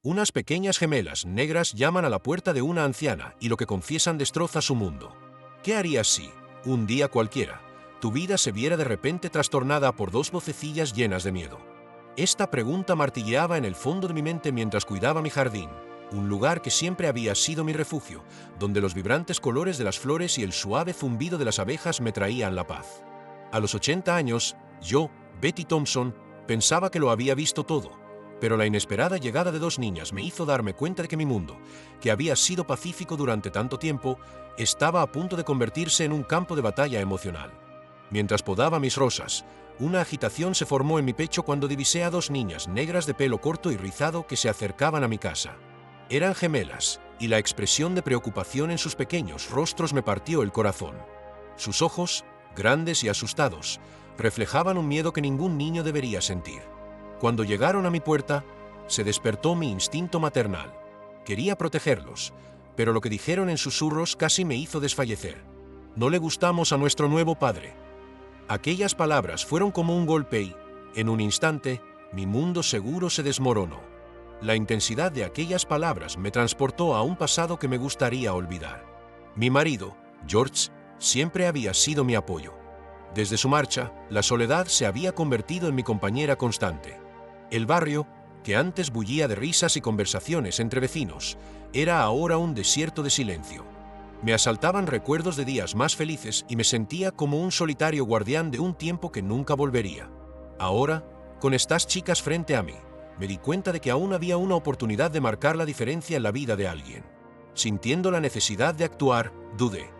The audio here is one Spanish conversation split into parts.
Unas pequeñas gemelas negras llaman a la puerta de una anciana y lo que confiesan destroza su mundo. ¿Qué harías si, un día cualquiera, tu vida se viera de repente trastornada por dos vocecillas llenas de miedo? Esta pregunta martilleaba en el fondo de mi mente mientras cuidaba mi jardín, un lugar que siempre había sido mi refugio, donde los vibrantes colores de las flores y el suave zumbido de las abejas me traían la paz. A los 80 años, yo, Betty Thompson, pensaba que lo había visto todo, pero la inesperada llegada de dos niñas me hizo darme cuenta de que mi mundo, que había sido pacífico durante tanto tiempo, estaba a punto de convertirse en un campo de batalla emocional. Mientras podaba mis rosas, una agitación se formó en mi pecho cuando divisé a dos niñas negras de pelo corto y rizado que se acercaban a mi casa. Eran gemelas, y la expresión de preocupación en sus pequeños rostros me partió el corazón. Sus ojos, grandes y asustados, reflejaban un miedo que ningún niño debería sentir. Cuando llegaron a mi puerta, se despertó mi instinto maternal. Quería protegerlos, pero lo que dijeron en susurros casi me hizo desfallecer. No le gustamos a nuestro nuevo padre. Aquellas palabras fueron como un golpe y, en un instante, mi mundo seguro se desmoronó. La intensidad de aquellas palabras me transportó a un pasado que me gustaría olvidar. Mi marido, George, siempre había sido mi apoyo. Desde su marcha, la soledad se había convertido en mi compañera constante. El barrio, que antes bullía de risas y conversaciones entre vecinos, era ahora un desierto de silencio. Me asaltaban recuerdos de días más felices y me sentía como un solitario guardián de un tiempo que nunca volvería. Ahora, con estas chicas frente a mí, me di cuenta de que aún había una oportunidad de marcar la diferencia en la vida de alguien. Sintiendo la necesidad de actuar, dudé.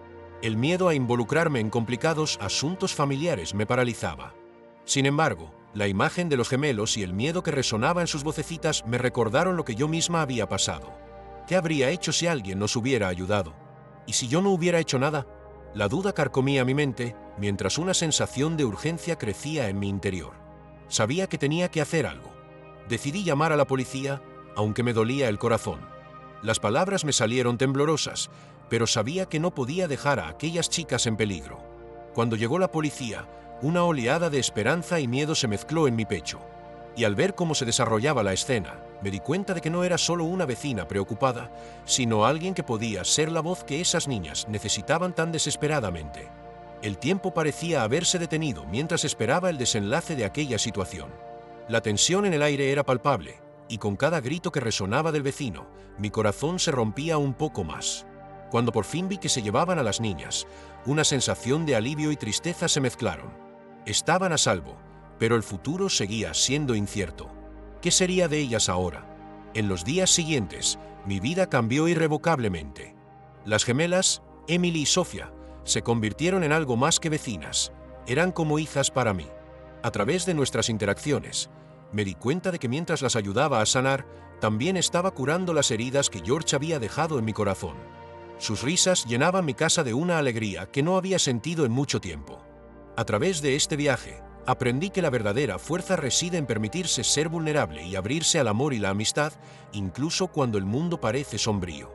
El miedo a involucrarme en complicados asuntos familiares me paralizaba. Sin embargo, la imagen de los gemelos y el miedo que resonaba en sus vocecitas me recordaron lo que yo misma había pasado. ¿Qué habría hecho si alguien nos hubiera ayudado? ¿Y si yo no hubiera hecho nada? La duda carcomía mi mente, mientras una sensación de urgencia crecía en mi interior. Sabía que tenía que hacer algo. Decidí llamar a la policía, aunque me dolía el corazón. Las palabras me salieron temblorosas, pero sabía que no podía dejar a aquellas chicas en peligro. Cuando llegó la policía, una oleada de esperanza y miedo se mezcló en mi pecho. Y al ver cómo se desarrollaba la escena, me di cuenta de que no era solo una vecina preocupada, sino alguien que podía ser la voz que esas niñas necesitaban tan desesperadamente. El tiempo parecía haberse detenido mientras esperaba el desenlace de aquella situación. La tensión en el aire era palpable, y con cada grito que resonaba del vecino, mi corazón se rompía un poco más. Cuando por fin vi que se llevaban a las niñas, una sensación de alivio y tristeza se mezclaron. Estaban a salvo, pero el futuro seguía siendo incierto. ¿Qué sería de ellas ahora? En los días siguientes, mi vida cambió irrevocablemente. Las gemelas, Emily y Sophia, se convirtieron en algo más que vecinas. Eran como hijas para mí. A través de nuestras interacciones, me di cuenta de que mientras las ayudaba a sanar, también estaba curando las heridas que George había dejado en mi corazón. Sus risas llenaban mi casa de una alegría que no había sentido en mucho tiempo. A través de este viaje, aprendí que la verdadera fuerza reside en permitirse ser vulnerable y abrirse al amor y la amistad, incluso cuando el mundo parece sombrío.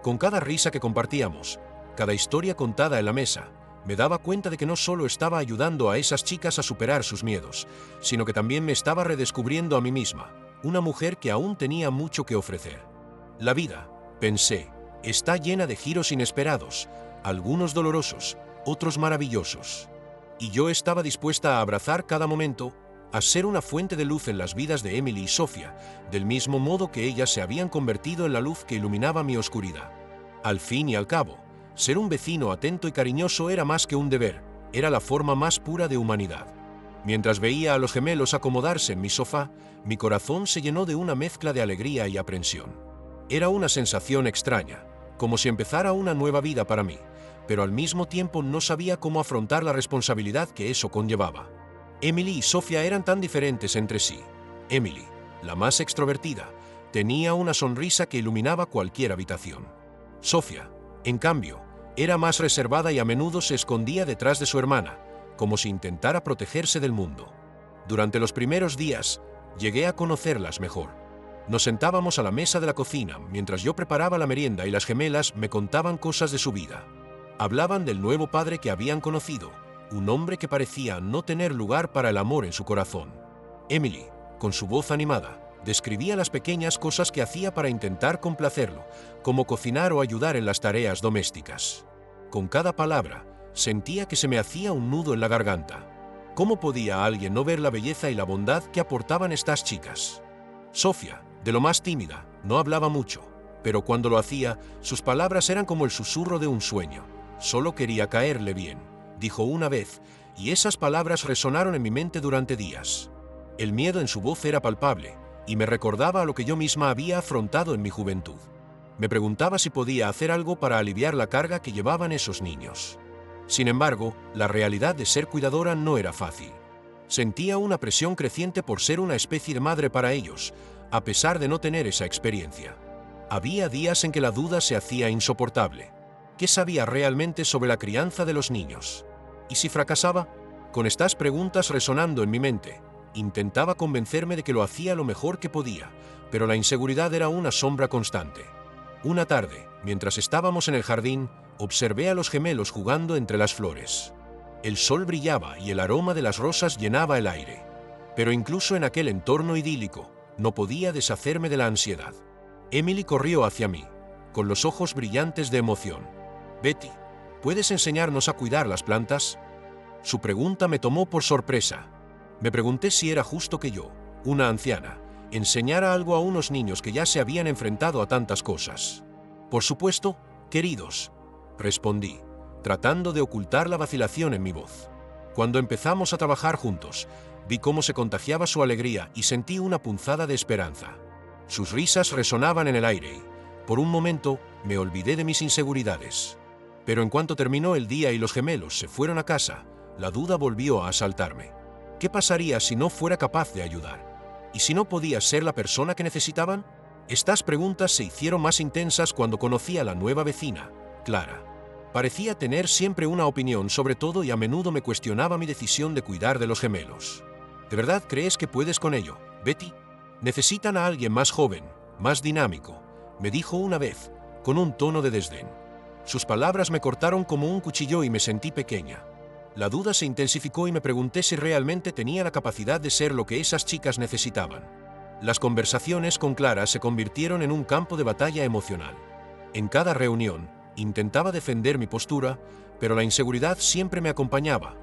Con cada risa que compartíamos, cada historia contada en la mesa, me daba cuenta de que no solo estaba ayudando a esas chicas a superar sus miedos, sino que también me estaba redescubriendo a mí misma, una mujer que aún tenía mucho que ofrecer. La vida, pensé, está llena de giros inesperados, algunos dolorosos, otros maravillosos. Y yo estaba dispuesta a abrazar cada momento, a ser una fuente de luz en las vidas de Emily y Sophia, del mismo modo que ellas se habían convertido en la luz que iluminaba mi oscuridad. Al fin y al cabo, ser un vecino atento y cariñoso era más que un deber, era la forma más pura de humanidad. Mientras veía a los gemelos acomodarse en mi sofá, mi corazón se llenó de una mezcla de alegría y aprensión. Era una sensación extraña, como si empezara una nueva vida para mí, pero al mismo tiempo no sabía cómo afrontar la responsabilidad que eso conllevaba. Emily y Sophia eran tan diferentes entre sí. Emily, la más extrovertida, tenía una sonrisa que iluminaba cualquier habitación. Sophia, en cambio, era más reservada y a menudo se escondía detrás de su hermana, como si intentara protegerse del mundo. Durante los primeros días, llegué a conocerlas mejor. Nos sentábamos a la mesa de la cocina mientras yo preparaba la merienda y las gemelas me contaban cosas de su vida. Hablaban del nuevo padre que habían conocido, un hombre que parecía no tener lugar para el amor en su corazón. Emily, con su voz animada, Describía las pequeñas cosas que hacía para intentar complacerlo, como cocinar o ayudar en las tareas domésticas. Con cada palabra, sentía que se me hacía un nudo en la garganta. ¿Cómo podía alguien no ver la belleza y la bondad que aportaban estas chicas? Sofía, de lo más tímida, no hablaba mucho, pero cuando lo hacía, sus palabras eran como el susurro de un sueño. Solo quería caerle bien, dijo una vez, y esas palabras resonaron en mi mente durante días. El miedo en su voz era palpable, y me recordaba a lo que yo misma había afrontado en mi juventud. Me preguntaba si podía hacer algo para aliviar la carga que llevaban esos niños. Sin embargo, la realidad de ser cuidadora no era fácil. Sentía una presión creciente por ser una especie de madre para ellos, a pesar de no tener esa experiencia. Había días en que la duda se hacía insoportable. ¿Qué sabía realmente sobre la crianza de los niños? ¿Y si fracasaba? Con estas preguntas resonando en mi mente, intentaba convencerme de que lo hacía lo mejor que podía, pero la inseguridad era una sombra constante. Una tarde, mientras estábamos en el jardín, observé a los gemelos jugando entre las flores. El sol brillaba y el aroma de las rosas llenaba el aire. Pero incluso en aquel entorno idílico, no podía deshacerme de la ansiedad. Emily corrió hacia mí, con los ojos brillantes de emoción. «Betty, ¿puedes enseñarnos a cuidar las plantas?» Su pregunta me tomó por sorpresa. Me pregunté si era justo que yo, una anciana, enseñara algo a unos niños que ya se habían enfrentado a tantas cosas. «Por supuesto, queridos», respondí, tratando de ocultar la vacilación en mi voz. Cuando empezamos a trabajar juntos, vi cómo se contagiaba su alegría y sentí una punzada de esperanza. Sus risas resonaban en el aire y, por un momento, me olvidé de mis inseguridades. Pero en cuanto terminó el día y los gemelos se fueron a casa, la duda volvió a asaltarme. ¿Qué pasaría si no fuera capaz de ayudar? ¿Y si no podía ser la persona que necesitaban? Estas preguntas se hicieron más intensas cuando conocí a la nueva vecina, Clara. Parecía tener siempre una opinión sobre todo y a menudo me cuestionaba mi decisión de cuidar de los gemelos. ¿De verdad crees que puedes con ello, Betty? Necesitan a alguien más joven, más dinámico, me dijo una vez, con un tono de desdén. Sus palabras me cortaron como un cuchillo y me sentí pequeña. La duda se intensificó y me pregunté si realmente tenía la capacidad de ser lo que esas chicas necesitaban. Las conversaciones con Clara se convirtieron en un campo de batalla emocional. En cada reunión, intentaba defender mi postura, pero la inseguridad siempre me acompañaba.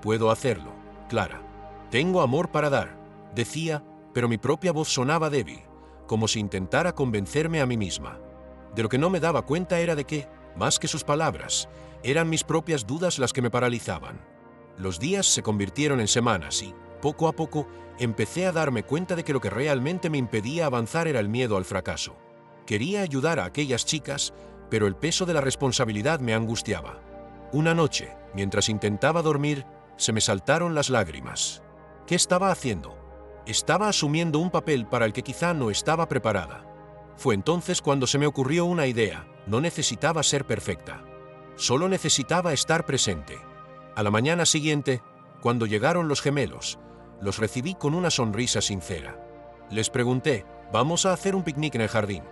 «Puedo hacerlo, Clara. Tengo amor para dar», decía, pero mi propia voz sonaba débil, como si intentara convencerme a mí misma. De lo que no me daba cuenta era de que, más que sus palabras, eran mis propias dudas las que me paralizaban. Los días se convirtieron en semanas y, poco a poco, empecé a darme cuenta de que lo que realmente me impedía avanzar era el miedo al fracaso. Quería ayudar a aquellas chicas, pero el peso de la responsabilidad me angustiaba. Una noche, mientras intentaba dormir, se me saltaron las lágrimas. ¿Qué estaba haciendo? Estaba asumiendo un papel para el que quizá no estaba preparada. Fue entonces cuando se me ocurrió una idea. No necesitaba ser perfecta. Solo necesitaba estar presente. A la mañana siguiente, cuando llegaron los gemelos, los recibí con una sonrisa sincera. Les pregunté, ¿vamos a hacer un picnic en el jardín?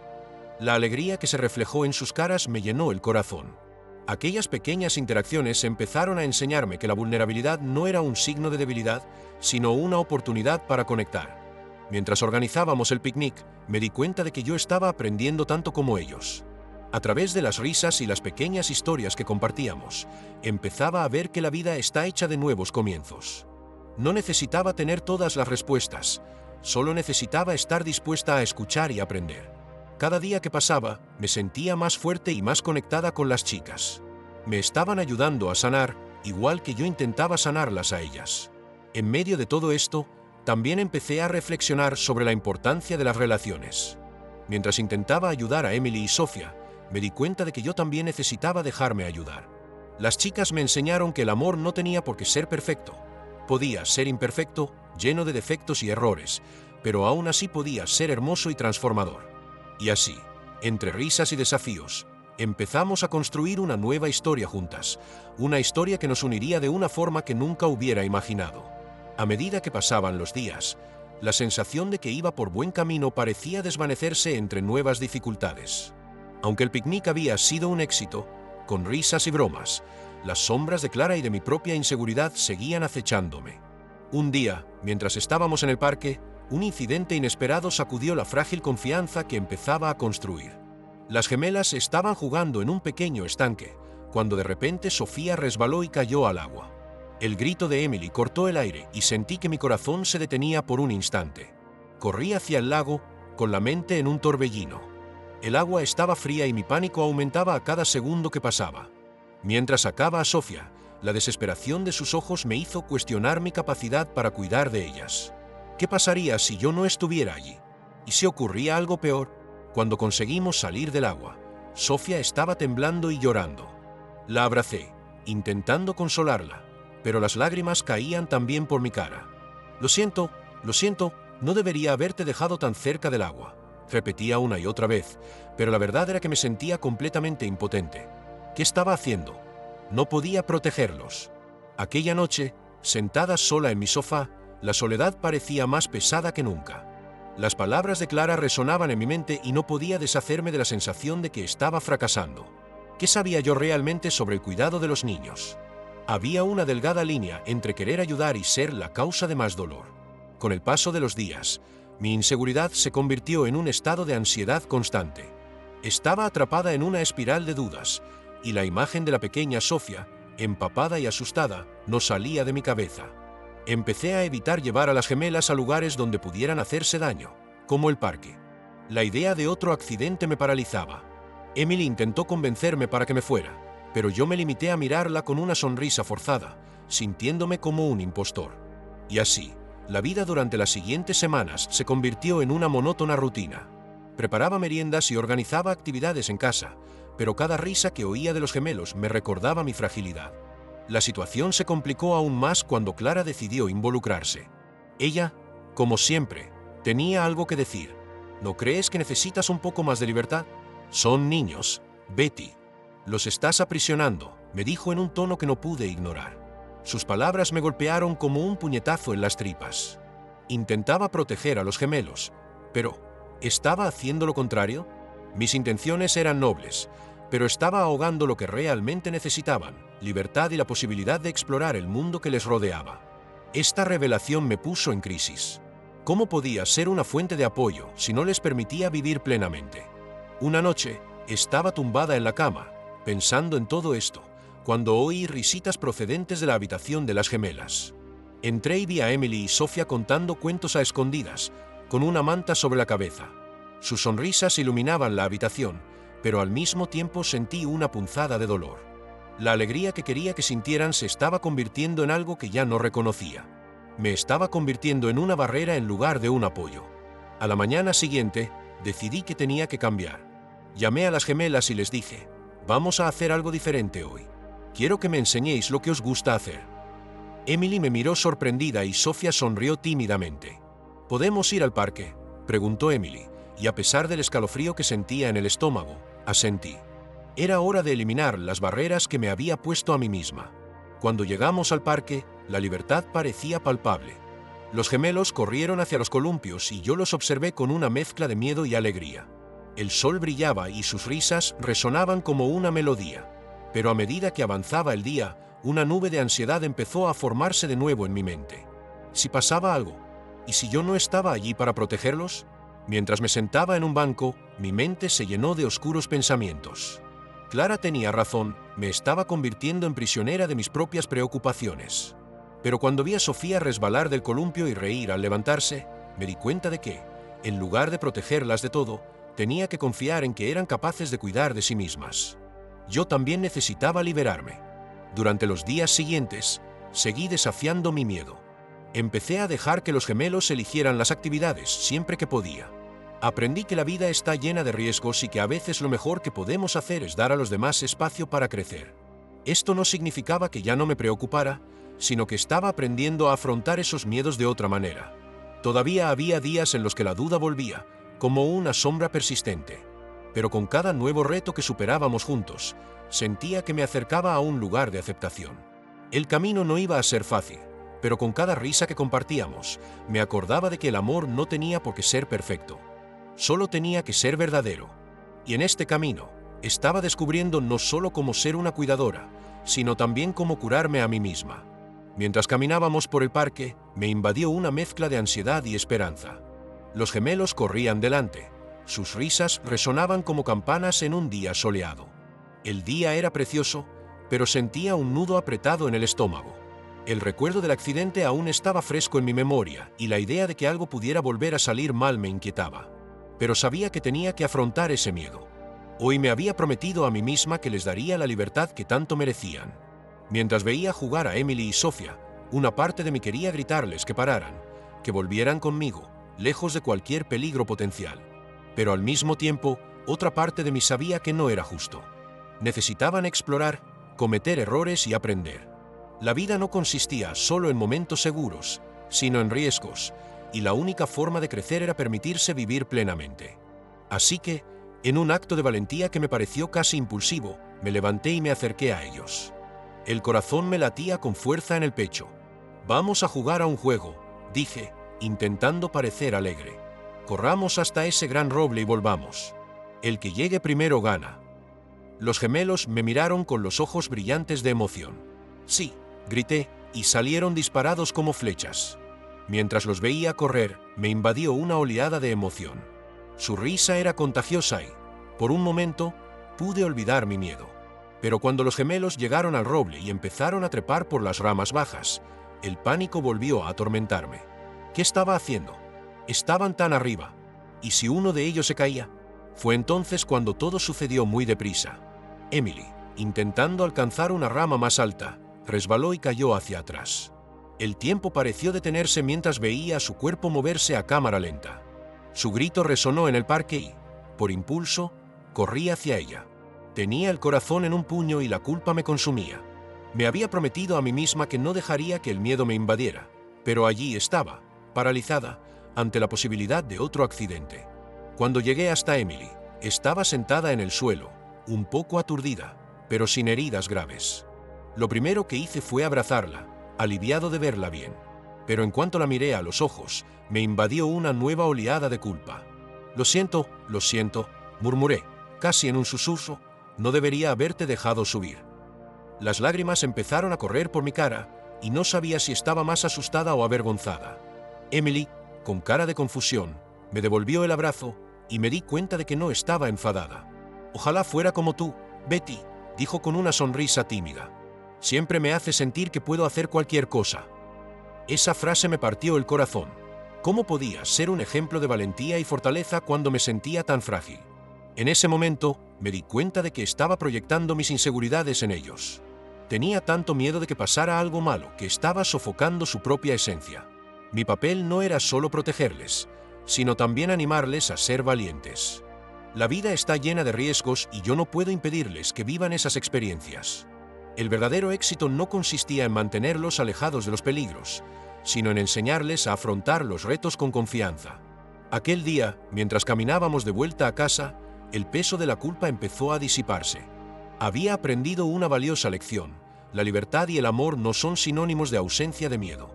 La alegría que se reflejó en sus caras me llenó el corazón. Aquellas pequeñas interacciones empezaron a enseñarme que la vulnerabilidad no era un signo de debilidad, sino una oportunidad para conectar. Mientras organizábamos el picnic, me di cuenta de que yo estaba aprendiendo tanto como ellos. A través de las risas y las pequeñas historias que compartíamos, empezaba a ver que la vida está hecha de nuevos comienzos. No necesitaba tener todas las respuestas, solo necesitaba estar dispuesta a escuchar y aprender. Cada día que pasaba, me sentía más fuerte y más conectada con las chicas. Me estaban ayudando a sanar, igual que yo intentaba sanarlas a ellas. En medio de todo esto, también empecé a reflexionar sobre la importancia de las relaciones. Mientras intentaba ayudar a Emily y Sofía, me di cuenta de que yo también necesitaba dejarme ayudar. Las chicas me enseñaron que el amor no tenía por qué ser perfecto. Podía ser imperfecto, lleno de defectos y errores, pero aún así podía ser hermoso y transformador. Y así, entre risas y desafíos, empezamos a construir una nueva historia juntas, una historia que nos uniría de una forma que nunca hubiera imaginado. A medida que pasaban los días, la sensación de que iba por buen camino parecía desvanecerse entre nuevas dificultades. Aunque el picnic había sido un éxito, con risas y bromas, las sombras de Clara y de mi propia inseguridad seguían acechándome. Un día, mientras estábamos en el parque, Un incidente inesperado sacudió la frágil confianza que empezaba a construir. Las gemelas estaban jugando en un pequeño estanque, cuando de repente Sofía resbaló y cayó al agua. El grito de Emily cortó el aire y sentí que mi corazón se detenía por un instante. Corrí hacia el lago, con la mente en un torbellino. El agua estaba fría y mi pánico aumentaba a cada segundo que pasaba. Mientras sacaba a Sofía, la desesperación de sus ojos me hizo cuestionar mi capacidad para cuidar de ellas. ¿Qué pasaría si yo no estuviera allí? ¿Y si ocurría algo peor? Cuando conseguimos salir del agua, Sofía estaba temblando y llorando. La abracé, intentando consolarla, pero las lágrimas caían también por mi cara. Lo siento, no debería haberte dejado tan cerca del agua, repetía una y otra vez, pero la verdad era que me sentía completamente impotente. ¿Qué estaba haciendo? No podía protegerlos. Aquella noche, sentada sola en mi sofá, la soledad parecía más pesada que nunca. Las palabras de Clara resonaban en mi mente y no podía deshacerme de la sensación de que estaba fracasando. ¿Qué sabía yo realmente sobre el cuidado de los niños? Había una delgada línea entre querer ayudar y ser la causa de más dolor. Con el paso de los días, mi inseguridad se convirtió en un estado de ansiedad constante. Estaba atrapada en una espiral de dudas, y la imagen de la pequeña Sofía, empapada y asustada, no salía de mi cabeza. Empecé a evitar llevar a las gemelas a lugares donde pudieran hacerse daño, como el parque. La idea de otro accidente me paralizaba. Emily intentó convencerme para que me fuera, pero yo me limité a mirarla con una sonrisa forzada, sintiéndome como un impostor. Y así, la vida durante las siguientes semanas se convirtió en una monótona rutina. Preparaba meriendas y organizaba actividades en casa, pero cada risa que oía de los gemelos me recordaba mi fragilidad. La situación se complicó aún más cuando Clara decidió involucrarse. Ella, como siempre, tenía algo que decir. ¿No crees que necesitas un poco más de libertad? Son niños, Betty. Los estás aprisionando, me dijo en un tono que no pude ignorar. Sus palabras me golpearon como un puñetazo en las tripas. Intentaba proteger a los gemelos, pero ¿estaba haciendo lo contrario? Mis intenciones eran nobles, pero estaba ahogando lo que realmente necesitaban, libertad y la posibilidad de explorar el mundo que les rodeaba. Esta revelación me puso en crisis. ¿Cómo podía ser una fuente de apoyo si no les permitía vivir plenamente? Una noche, estaba tumbada en la cama, pensando en todo esto, cuando oí risitas procedentes de la habitación de las gemelas. Entré y vi a Emily y Sofía contando cuentos a escondidas, con una manta sobre la cabeza. Sus sonrisas iluminaban la habitación, pero al mismo tiempo sentí una punzada de dolor. La alegría que quería que sintieran se estaba convirtiendo en algo que ya no reconocía. Me estaba convirtiendo en una barrera en lugar de un apoyo. A la mañana siguiente, decidí que tenía que cambiar. Llamé a las gemelas y les dije, vamos a hacer algo diferente hoy. Quiero que me enseñéis lo que os gusta hacer. Emily me miró sorprendida y Sofía sonrió tímidamente. ¿Podemos ir al parque?, preguntó Emily, y a pesar del escalofrío que sentía en el estómago, asentí. Era hora de eliminar las barreras que me había puesto a mí misma. Cuando llegamos al parque, la libertad parecía palpable. Los gemelos corrieron hacia los columpios y yo los observé con una mezcla de miedo y alegría. El sol brillaba y sus risas resonaban como una melodía. Pero a medida que avanzaba el día, una nube de ansiedad empezó a formarse de nuevo en mi mente. ¿Si pasaba algo? ¿Y si yo no estaba allí para protegerlos? Mientras me sentaba en un banco, mi mente se llenó de oscuros pensamientos. Clara tenía razón, me estaba convirtiendo en prisionera de mis propias preocupaciones. Pero cuando vi a Sofía resbalar del columpio y reír al levantarse, me di cuenta de que, en lugar de protegerlas de todo, tenía que confiar en que eran capaces de cuidar de sí mismas. Yo también necesitaba liberarme. Durante los días siguientes, seguí desafiando mi miedo. Empecé a dejar que los gemelos eligieran las actividades siempre que podía. Aprendí que la vida está llena de riesgos y que a veces lo mejor que podemos hacer es dar a los demás espacio para crecer. Esto no significaba que ya no me preocupara, sino que estaba aprendiendo a afrontar esos miedos de otra manera. Todavía había días en los que la duda volvía, como una sombra persistente. Pero con cada nuevo reto que superábamos juntos, sentía que me acercaba a un lugar de aceptación. El camino no iba a ser fácil, pero con cada risa que compartíamos, me acordaba de que el amor no tenía por qué ser perfecto. Solo tenía que ser verdadero. Y en este camino, estaba descubriendo no solo cómo ser una cuidadora, sino también cómo curarme a mí misma. Mientras caminábamos por el parque, me invadió una mezcla de ansiedad y esperanza. Los gemelos corrían delante. Sus risas resonaban como campanas en un día soleado. El día era precioso, pero sentía un nudo apretado en el estómago. El recuerdo del accidente aún estaba fresco en mi memoria y la idea de que algo pudiera volver a salir mal me inquietaba. Pero sabía que tenía que afrontar ese miedo. Hoy me había prometido a mí misma que les daría la libertad que tanto merecían. Mientras veía jugar a Emily y Sofía, una parte de mí quería gritarles que pararan, que volvieran conmigo, lejos de cualquier peligro potencial. Pero al mismo tiempo, otra parte de mí sabía que no era justo. Necesitaban explorar, cometer errores y aprender. La vida no consistía solo en momentos seguros, sino en riesgos, y la única forma de crecer era permitirse vivir plenamente. Así que, en un acto de valentía que me pareció casi impulsivo, me levanté y me acerqué a ellos. El corazón me latía con fuerza en el pecho. «Vamos a jugar a un juego», dije, intentando parecer alegre. «Corramos hasta ese gran roble y volvamos. El que llegue primero gana». Los gemelos me miraron con los ojos brillantes de emoción. «Sí», grité, y salieron disparados como flechas. Mientras los veía correr, me invadió una oleada de emoción. Su risa era contagiosa y, por un momento, pude olvidar mi miedo. Pero cuando los gemelos llegaron al roble y empezaron a trepar por las ramas bajas, el pánico volvió a atormentarme. ¿Qué estaba haciendo? Estaban tan arriba. ¿Y si uno de ellos se caía? Fue entonces cuando todo sucedió muy deprisa. Emily, intentando alcanzar una rama más alta, resbaló y cayó hacia atrás. El tiempo pareció detenerse mientras veía a su cuerpo moverse a cámara lenta. Su grito resonó en el parque y, por impulso, corrí hacia ella. Tenía el corazón en un puño y la culpa me consumía. Me había prometido a mí misma que no dejaría que el miedo me invadiera, pero allí estaba, paralizada, ante la posibilidad de otro accidente. Cuando llegué hasta Emily, estaba sentada en el suelo, un poco aturdida, pero sin heridas graves. Lo primero que hice fue abrazarla, aliviado de verla bien. Pero en cuanto la miré a los ojos, me invadió una nueva oleada de culpa. lo siento», murmuré, casi en un susurro, «no debería haberte dejado subir». Las lágrimas empezaron a correr por mi cara, y no sabía si estaba más asustada o avergonzada. Emily, con cara de confusión, me devolvió el abrazo, y me di cuenta de que no estaba enfadada. «Ojalá fuera como tú, Betty», dijo con una sonrisa tímida. «Siempre me hace sentir que puedo hacer cualquier cosa». Esa frase me partió el corazón. ¿Cómo podía ser un ejemplo de valentía y fortaleza cuando me sentía tan frágil? En ese momento, me di cuenta de que estaba proyectando mis inseguridades en ellos. Tenía tanto miedo de que pasara algo malo que estaba sofocando su propia esencia. Mi papel no era solo protegerles, sino también animarles a ser valientes. La vida está llena de riesgos y yo no puedo impedirles que vivan esas experiencias. El verdadero éxito no consistía en mantenerlos alejados de los peligros, sino en enseñarles a afrontar los retos con confianza. Aquel día, mientras caminábamos de vuelta a casa, el peso de la culpa empezó a disiparse. Había aprendido una valiosa lección: la libertad y el amor no son sinónimos de ausencia de miedo.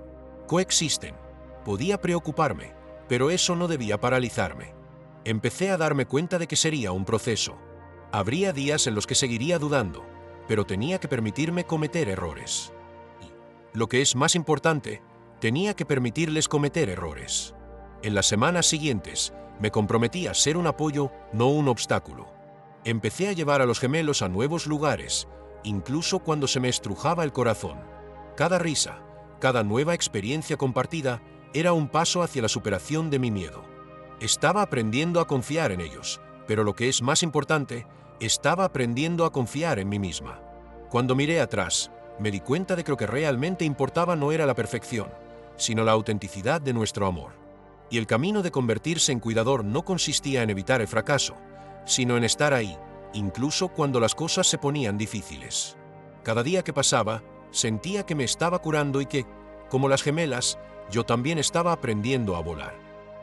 Coexisten. Podía preocuparme, pero eso no debía paralizarme. Empecé a darme cuenta de que sería un proceso. Habría días en los que seguiría dudando, pero tenía que permitirme cometer errores. Y, lo que es más importante, tenía que permitirles cometer errores. En las semanas siguientes, me comprometí a ser un apoyo, no un obstáculo. Empecé a llevar a los gemelos a nuevos lugares, incluso cuando se me estrujaba el corazón. Cada risa, cada nueva experiencia compartida, era un paso hacia la superación de mi miedo. Estaba aprendiendo a confiar en ellos, pero lo que es más importante, estaba aprendiendo a confiar en mí misma. Cuando miré atrás, me di cuenta de que lo que realmente importaba no era la perfección, sino la autenticidad de nuestro amor. Y el camino de convertirse en cuidador no consistía en evitar el fracaso, sino en estar ahí, incluso cuando las cosas se ponían difíciles. Cada día que pasaba, sentía que me estaba curando y que, como las gemelas, yo también estaba aprendiendo a volar.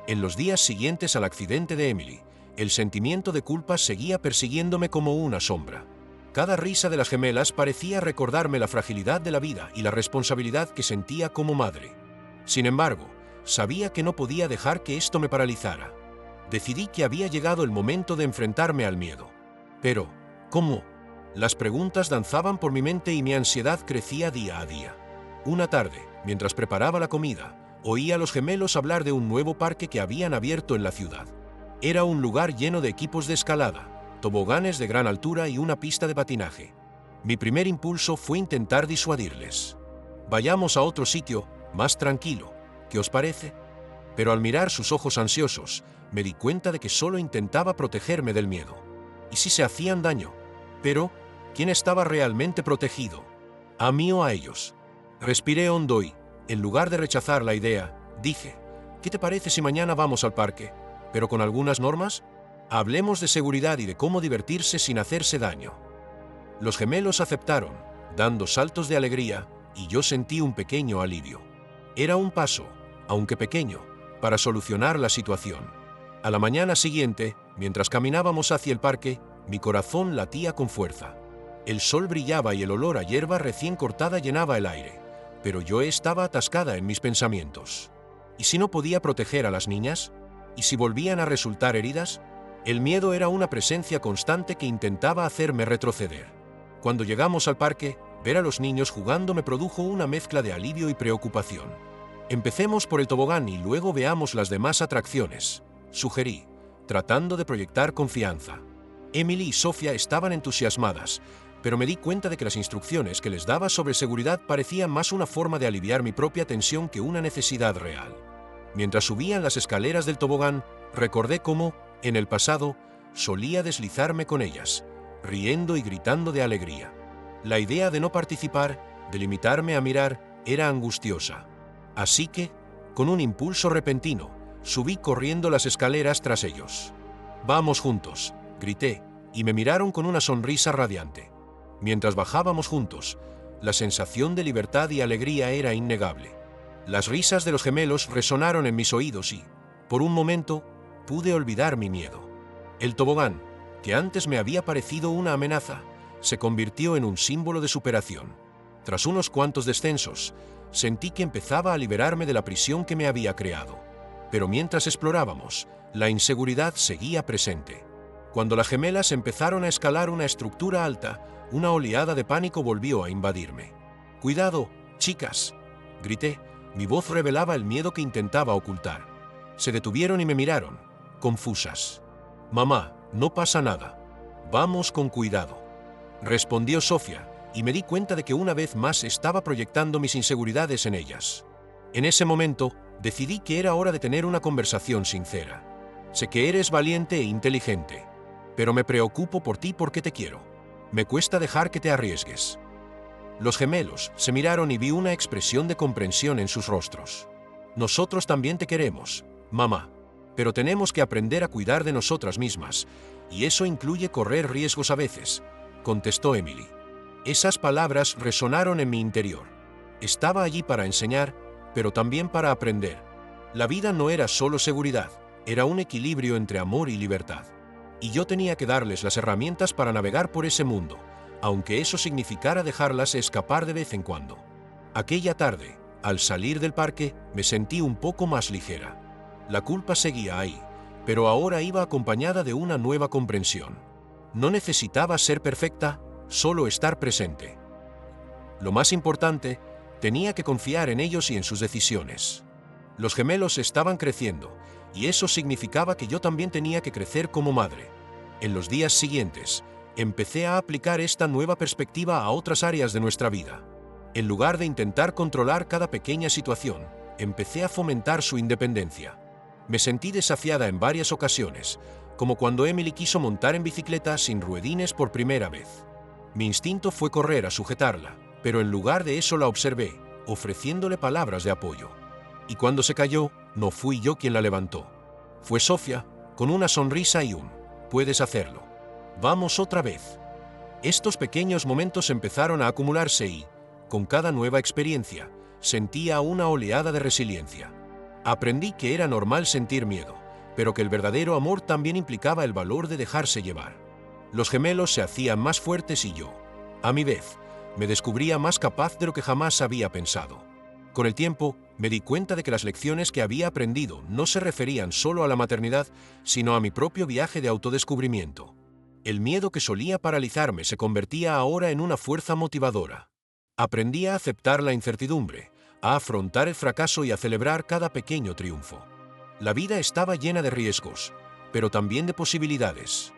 En los días siguientes al accidente de Emily, el sentimiento de culpa seguía persiguiéndome como una sombra. Cada risa de las gemelas parecía recordarme la fragilidad de la vida y la responsabilidad que sentía como madre. Sin embargo, sabía que no podía dejar que esto me paralizara. Decidí que había llegado el momento de enfrentarme al miedo. Pero, ¿cómo? Las preguntas danzaban por mi mente y mi ansiedad crecía día a día. Una tarde, mientras preparaba la comida, oí a los gemelos hablar de un nuevo parque que habían abierto en la ciudad. Era un lugar lleno de equipos de escalada, toboganes de gran altura y una pista de patinaje. Mi primer impulso fue intentar disuadirles. Vayamos a otro sitio, más tranquilo, ¿qué os parece? Pero al mirar sus ojos ansiosos, me di cuenta de que solo intentaba protegerme del miedo. ¿Y si se hacían daño? Pero, ¿quién estaba realmente protegido? ¿A mí o a ellos? Respiré hondo y, en lugar de rechazar la idea, dije, ¿qué te parece si mañana vamos al parque, pero con algunas normas? Hablemos de seguridad y de cómo divertirse sin hacerse daño. Los gemelos aceptaron, dando saltos de alegría, y yo sentí un pequeño alivio. Era un paso, aunque pequeño, para solucionar la situación. A la mañana siguiente, mientras caminábamos hacia el parque, mi corazón latía con fuerza. El sol brillaba y el olor a hierba recién cortada llenaba el aire, pero yo estaba atascada en mis pensamientos. ¿Y si no podía proteger a las niñas? ¿Y si volvían a resultar heridas? El miedo era una presencia constante que intentaba hacerme retroceder. Cuando llegamos al parque, ver a los niños jugando me produjo una mezcla de alivio y preocupación. Empecemos por el tobogán y luego veamos las demás atracciones, sugerí, tratando de proyectar confianza. Emily y Sofía estaban entusiasmadas, pero me di cuenta de que las instrucciones que les daba sobre seguridad parecían más una forma de aliviar mi propia tensión que una necesidad real. Mientras subían las escaleras del tobogán, recordé cómo, en el pasado, solía deslizarme con ellas, riendo y gritando de alegría. La idea de no participar, de limitarme a mirar, era angustiosa. Así que, con un impulso repentino, subí corriendo las escaleras tras ellos. «Vamos juntos», grité, y me miraron con una sonrisa radiante. Mientras bajábamos juntos, la sensación de libertad y alegría era innegable. Las risas de los gemelos resonaron en mis oídos y, por un momento, pude olvidar mi miedo. El tobogán, que antes me había parecido una amenaza, se convirtió en un símbolo de superación. Tras unos cuantos descensos, sentí que empezaba a liberarme de la prisión que me había creado. Pero mientras explorábamos, la inseguridad seguía presente. Cuando las gemelas empezaron a escalar una estructura alta, una oleada de pánico volvió a invadirme. «¡Cuidado, chicas!», grité. Mi voz revelaba el miedo que intentaba ocultar. Se detuvieron y me miraron, confusas. «Mamá, no pasa nada. Vamos con cuidado», respondió Sofía, y me di cuenta de que una vez más estaba proyectando mis inseguridades en ellas. En ese momento, decidí que era hora de tener una conversación sincera. «Sé que eres valiente e inteligente, pero me preocupo por ti porque te quiero. Me cuesta dejar que te arriesgues». Los gemelos se miraron y vi una expresión de comprensión en sus rostros. «Nosotros también te queremos, mamá, pero tenemos que aprender a cuidar de nosotras mismas, y eso incluye correr riesgos a veces», contestó Emily. Esas palabras resonaron en mi interior. Estaba allí para enseñar, pero también para aprender. La vida no era solo seguridad, era un equilibrio entre amor y libertad. Y yo tenía que darles las herramientas para navegar por ese mundo, aunque eso significara dejarlas escapar de vez en cuando. Aquella tarde, al salir del parque, me sentí un poco más ligera. La culpa seguía ahí, pero ahora iba acompañada de una nueva comprensión. No necesitaba ser perfecta, solo estar presente. Lo más importante, tenía que confiar en ellos y en sus decisiones. Los gemelos estaban creciendo, y eso significaba que yo también tenía que crecer como madre. En los días siguientes, empecé a aplicar esta nueva perspectiva a otras áreas de nuestra vida. En lugar de intentar controlar cada pequeña situación, empecé a fomentar su independencia. Me sentí desafiada en varias ocasiones, como cuando Emily quiso montar en bicicleta sin ruedines por primera vez. Mi instinto fue correr a sujetarla, pero en lugar de eso la observé, ofreciéndole palabras de apoyo. Y cuando se cayó, no fui yo quien la levantó. Fue Sofía, con una sonrisa y un «puedes hacerlo. Vamos otra vez». Estos pequeños momentos empezaron a acumularse y, con cada nueva experiencia, sentía una oleada de resiliencia. Aprendí que era normal sentir miedo, pero que el verdadero amor también implicaba el valor de dejarse llevar. Los gemelos se hacían más fuertes y yo, a mi vez, me descubría más capaz de lo que jamás había pensado. Con el tiempo, me di cuenta de que las lecciones que había aprendido no se referían solo a la maternidad, sino a mi propio viaje de autodescubrimiento. El miedo que solía paralizarme se convertía ahora en una fuerza motivadora. Aprendí a aceptar la incertidumbre, a afrontar el fracaso y a celebrar cada pequeño triunfo. La vida estaba llena de riesgos, pero también de posibilidades.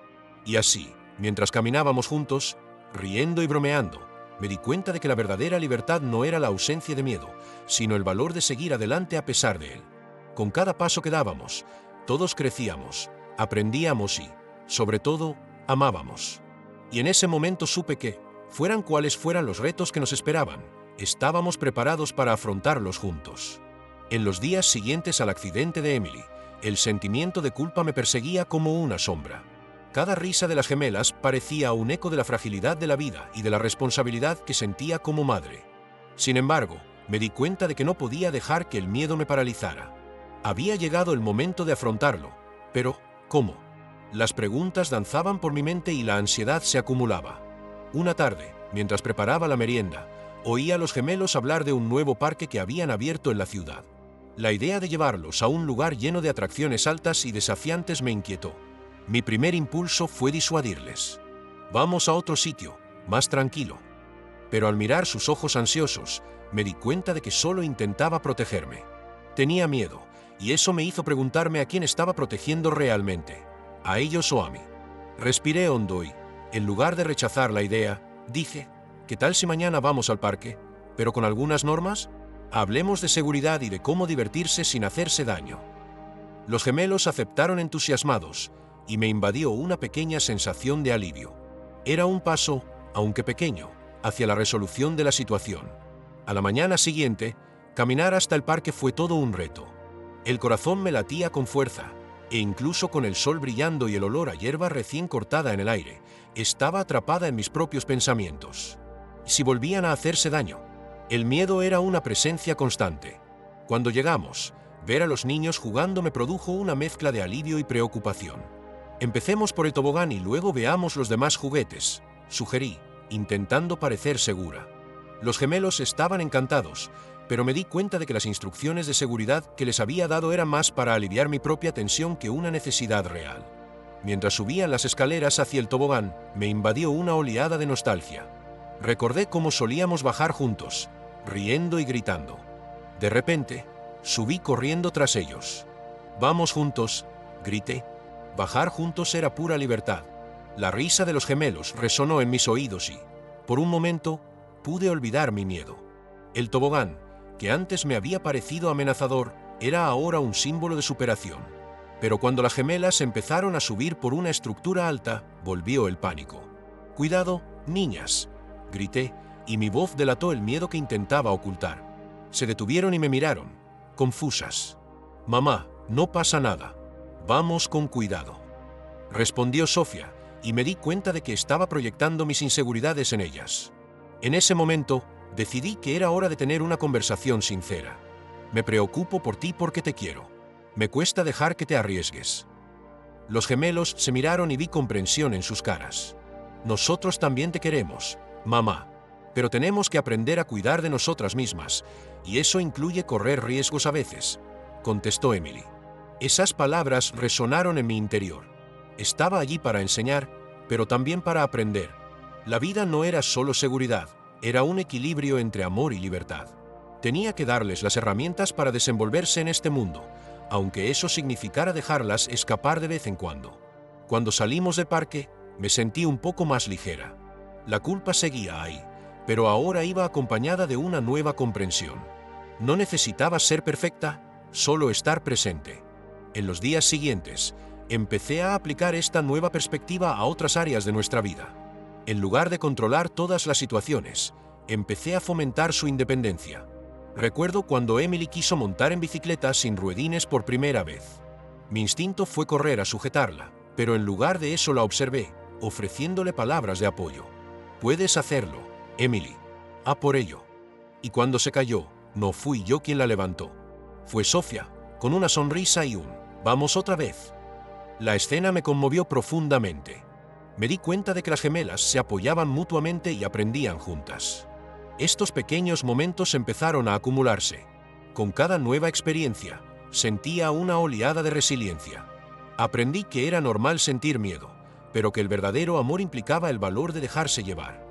Y así, mientras caminábamos juntos, riendo y bromeando, me di cuenta de que la verdadera libertad no era la ausencia de miedo, sino el valor de seguir adelante a pesar de él. Con cada paso que dábamos, todos crecíamos, aprendíamos y, sobre todo, amábamos. Y en ese momento supe que, fueran cuales fueran los retos que nos esperaban, estábamos preparados para afrontarlos juntos. En los días siguientes al accidente de Emily, el sentimiento de culpa me perseguía como una sombra. Cada risa de las gemelas parecía un eco de la fragilidad de la vida y de la responsabilidad que sentía como madre. Sin embargo, me di cuenta de que no podía dejar que el miedo me paralizara. Había llegado el momento de afrontarlo, pero ¿cómo? Las preguntas danzaban por mi mente y la ansiedad se acumulaba. Una tarde, mientras preparaba la merienda, oí a los gemelos hablar de un nuevo parque que habían abierto en la ciudad. La idea de llevarlos a un lugar lleno de atracciones altas y desafiantes me inquietó. Mi primer impulso fue disuadirles. Vamos a otro sitio, más tranquilo. Pero al mirar sus ojos ansiosos, me di cuenta de que solo intentaba protegerme. Tenía miedo, y eso me hizo preguntarme a quién estaba protegiendo realmente, a ellos o a mí. Respiré hondo y, en lugar de rechazar la idea, dije, ¿qué tal si mañana vamos al parque, pero con algunas normas? Hablemos de seguridad y de cómo divertirse sin hacerse daño. Los gemelos aceptaron entusiasmados, y me invadió una pequeña sensación de alivio. Era un paso, aunque pequeño, hacia la resolución de la situación. A la mañana siguiente, caminar hasta el parque fue todo un reto. El corazón me latía con fuerza, e incluso con el sol brillando y el olor a hierba recién cortada en el aire, estaba atrapada en mis propios pensamientos. Si volvían a hacerse daño, el miedo era una presencia constante. Cuando llegamos, ver a los niños jugando me produjo una mezcla de alivio y preocupación. Empecemos por el tobogán y luego veamos los demás juguetes, sugerí, intentando parecer segura. Los gemelos estaban encantados, pero me di cuenta de que las instrucciones de seguridad que les había dado eran más para aliviar mi propia tensión que una necesidad real. Mientras subían las escaleras hacia el tobogán, me invadió una oleada de nostalgia. Recordé cómo solíamos bajar juntos, riendo y gritando. De repente, subí corriendo tras ellos. «Vamos juntos», grité. Bajar juntos era pura libertad. La risa de los gemelos resonó en mis oídos y, por un momento, pude olvidar mi miedo. El tobogán, que antes me había parecido amenazador, era ahora un símbolo de superación. Pero cuando las gemelas empezaron a subir por una estructura alta, volvió el pánico. «Cuidado, niñas», grité, y mi voz delató el miedo que intentaba ocultar. Se detuvieron y me miraron, confusas. «Mamá, no pasa nada. Vamos con cuidado», respondió Sofía, y me di cuenta de que estaba proyectando mis inseguridades en ellas. En ese momento, decidí que era hora de tener una conversación sincera. «Me preocupo por ti porque te quiero. Me cuesta dejar que te arriesgues». Los gemelos se miraron y vi comprensión en sus caras. «Nosotros también te queremos, mamá, pero tenemos que aprender a cuidar de nosotras mismas, y eso incluye correr riesgos a veces», contestó Emily. Esas palabras resonaron en mi interior. Estaba allí para enseñar, pero también para aprender. La vida no era solo seguridad, era un equilibrio entre amor y libertad. Tenía que darles las herramientas para desenvolverse en este mundo, aunque eso significara dejarlas escapar de vez en cuando. Cuando salimos del parque, me sentí un poco más ligera. La culpa seguía ahí, pero ahora iba acompañada de una nueva comprensión. No necesitaba ser perfecta, solo estar presente. En los días siguientes, empecé a aplicar esta nueva perspectiva a otras áreas de nuestra vida. En lugar de controlar todas las situaciones, empecé a fomentar su independencia. Recuerdo cuando Emily quiso montar en bicicleta sin ruedines por primera vez. Mi instinto fue correr a sujetarla, pero en lugar de eso la observé, ofreciéndole palabras de apoyo. «Puedes hacerlo, Emily. A por ello». Y cuando se cayó, no fui yo quien la levantó. Fue Sofía, con una sonrisa y un «Vamos otra vez». La escena me conmovió profundamente. Me di cuenta de que las gemelas se apoyaban mutuamente y aprendían juntas. Estos pequeños momentos empezaron a acumularse. Con cada nueva experiencia, sentía una oleada de resiliencia. Aprendí que era normal sentir miedo, pero que el verdadero amor implicaba el valor de dejarse llevar.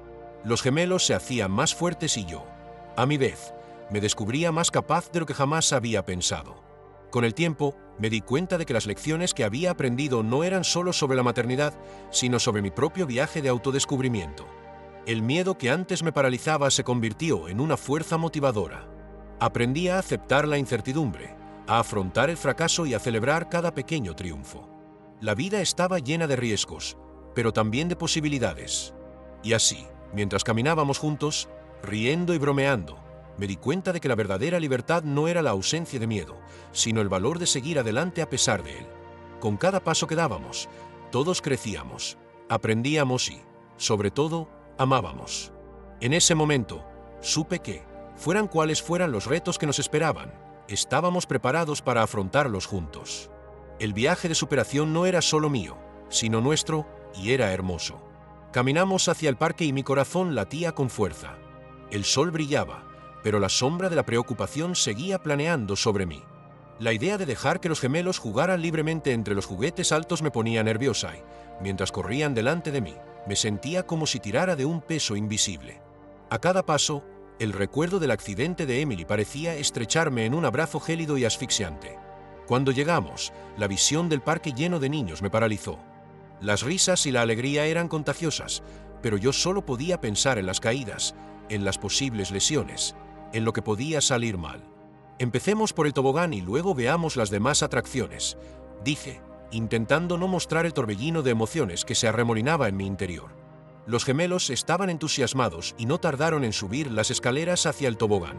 Los gemelos se hacían más fuertes y yo, a mi vez, me descubría más capaz de lo que jamás había pensado. Con el tiempo, me di cuenta de que las lecciones que había aprendido no eran solo sobre la maternidad, sino sobre mi propio viaje de autodescubrimiento. El miedo que antes me paralizaba se convirtió en una fuerza motivadora. Aprendí a aceptar la incertidumbre, a afrontar el fracaso y a celebrar cada pequeño triunfo. La vida estaba llena de riesgos, pero también de posibilidades. Y así, mientras caminábamos juntos, riendo y bromeando, me di cuenta de que la verdadera libertad no era la ausencia de miedo, sino el valor de seguir adelante a pesar de él. Con cada paso que dábamos, todos crecíamos, aprendíamos y, sobre todo, amábamos. En ese momento, supe que, fueran cuales fueran los retos que nos esperaban, estábamos preparados para afrontarlos juntos. El viaje de superación no era solo mío, sino nuestro, y era hermoso. Caminamos hacia el parque y mi corazón latía con fuerza. El sol brillaba, pero la sombra de la preocupación seguía planeando sobre mí. La idea de dejar que los gemelos jugaran libremente entre los juguetes altos me ponía nerviosa y, mientras corrían delante de mí, me sentía como si tirara de un peso invisible. A cada paso, el recuerdo del accidente de Emily parecía estrecharme en un abrazo gélido y asfixiante. Cuando llegamos, la visión del parque lleno de niños me paralizó. Las risas y la alegría eran contagiosas, pero yo solo podía pensar en las caídas, en las posibles lesiones, en lo que podía salir mal. Empecemos por el tobogán y luego veamos las demás atracciones, dije, intentando no mostrar el torbellino de emociones que se arremolinaba en mi interior. Los gemelos estaban entusiasmados y no tardaron en subir las escaleras hacia el tobogán.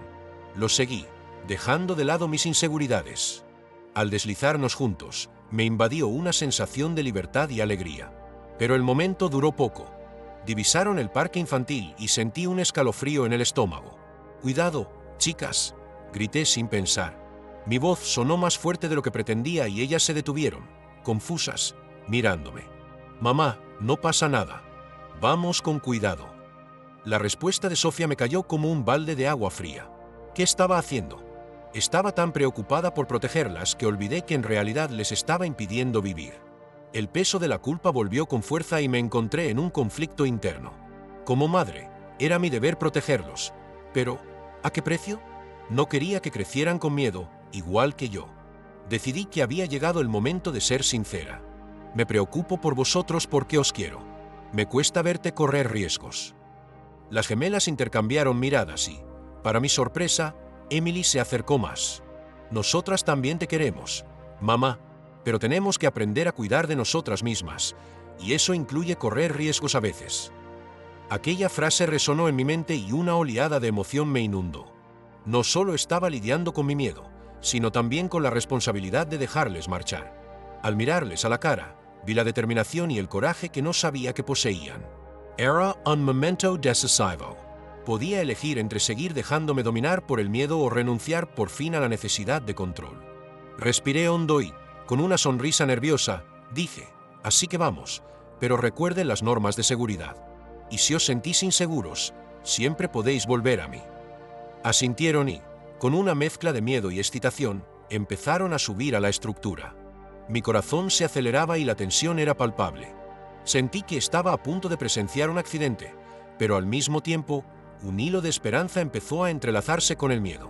Los seguí, dejando de lado mis inseguridades. Al deslizarnos juntos, me invadió una sensación de libertad y alegría. Pero el momento duró poco. Divisaron el parque infantil y sentí un escalofrío en el estómago. «Cuidado, chicas», grité sin pensar. Mi voz sonó más fuerte de lo que pretendía y ellas se detuvieron, confusas, mirándome. «Mamá, no pasa nada. Vamos con cuidado». La respuesta de Sofía me cayó como un balde de agua fría. ¿Qué estaba haciendo? Estaba tan preocupada por protegerlas que olvidé que en realidad les estaba impidiendo vivir. El peso de la culpa volvió con fuerza y me encontré en un conflicto interno. Como madre, era mi deber protegerlos. Pero, ¿a qué precio? No quería que crecieran con miedo, igual que yo. Decidí que había llegado el momento de ser sincera. Me preocupo por vosotros porque os quiero. Me cuesta verte correr riesgos. Las gemelas intercambiaron miradas y, para mi sorpresa, Emily se acercó más. Nosotras también te queremos, mamá, pero tenemos que aprender a cuidar de nosotras mismas, y eso incluye correr riesgos a veces. Aquella frase resonó en mi mente y una oleada de emoción me inundó. No solo estaba lidiando con mi miedo, sino también con la responsabilidad de dejarles marchar. Al mirarles a la cara, vi la determinación y el coraje que no sabía que poseían. Era un momento decisivo. Podía elegir entre seguir dejándome dominar por el miedo o renunciar por fin a la necesidad de control. Respiré hondo y, con una sonrisa nerviosa, dije, así que vamos, pero recuerden las normas de seguridad. Y si os sentís inseguros, siempre podéis volver a mí. Asintieron y, con una mezcla de miedo y excitación, empezaron a subir a la estructura. Mi corazón se aceleraba y la tensión era palpable. Sentí que estaba a punto de presenciar un accidente, pero al mismo tiempo, un hilo de esperanza empezó a entrelazarse con el miedo.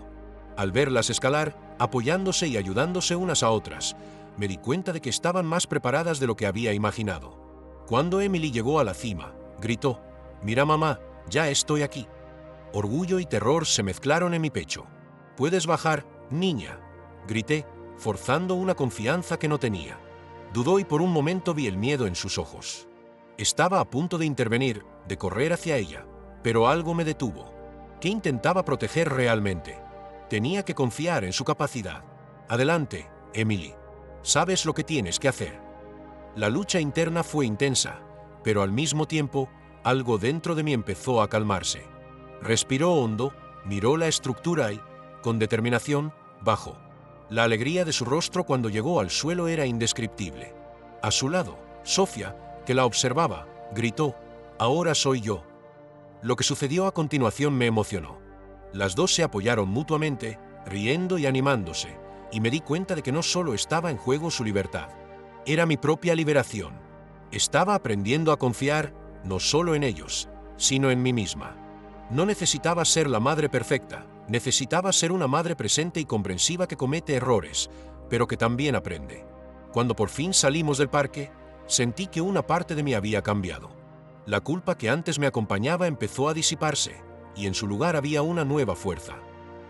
Al verlas escalar, apoyándose y ayudándose unas a otras, me di cuenta de que estaban más preparadas de lo que había imaginado. Cuando Emily llegó a la cima, gritó, «Mira mamá, ya estoy aquí». Orgullo y terror se mezclaron en mi pecho. «¿Puedes bajar, niña?», grité, forzando una confianza que no tenía. Dudó y por un momento vi el miedo en sus ojos. Estaba a punto de intervenir, de correr hacia ella, pero algo me detuvo. ¿Qué intentaba proteger realmente? Tenía que confiar en su capacidad. «Adelante, Emily. Sabes lo que tienes que hacer». La lucha interna fue intensa, pero al mismo tiempo, algo dentro de mí empezó a calmarse. Respiró hondo, miró la estructura y, con determinación, bajó. La alegría de su rostro cuando llegó al suelo era indescriptible. A su lado, Sofía, que la observaba, gritó, «Ahora soy yo». Lo que sucedió a continuación me emocionó. Las dos se apoyaron mutuamente, riendo y animándose, y me di cuenta de que no solo estaba en juego su libertad. Era mi propia liberación. Estaba aprendiendo a confiar, no solo en ellos, sino en mí misma. No necesitaba ser la madre perfecta, necesitaba ser una madre presente y comprensiva que comete errores, pero que también aprende. Cuando por fin salimos del parque, sentí que una parte de mí había cambiado. La culpa que antes me acompañaba empezó a disiparse, y en su lugar había una nueva fuerza.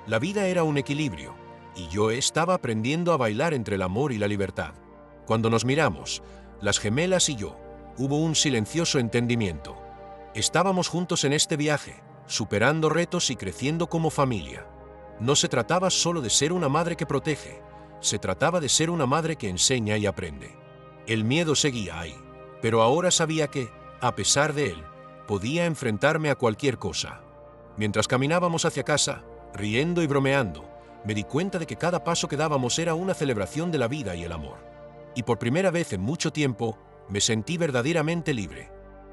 La vida era un equilibrio, y yo estaba aprendiendo a bailar entre el amor y la libertad. Cuando nos miramos, las gemelas y yo, hubo un silencioso entendimiento. Estábamos juntos en este viaje, superando retos y creciendo como familia. No se trataba solo de ser una madre que protege, se trataba de ser una madre que enseña y aprende. El miedo seguía ahí, pero ahora sabía que, a pesar de él, podía enfrentarme a cualquier cosa. Mientras caminábamos hacia casa, riendo y bromeando, me di cuenta de que cada paso que dábamos era una celebración de la vida y el amor. Y por primera vez en mucho tiempo, me sentí verdaderamente libre.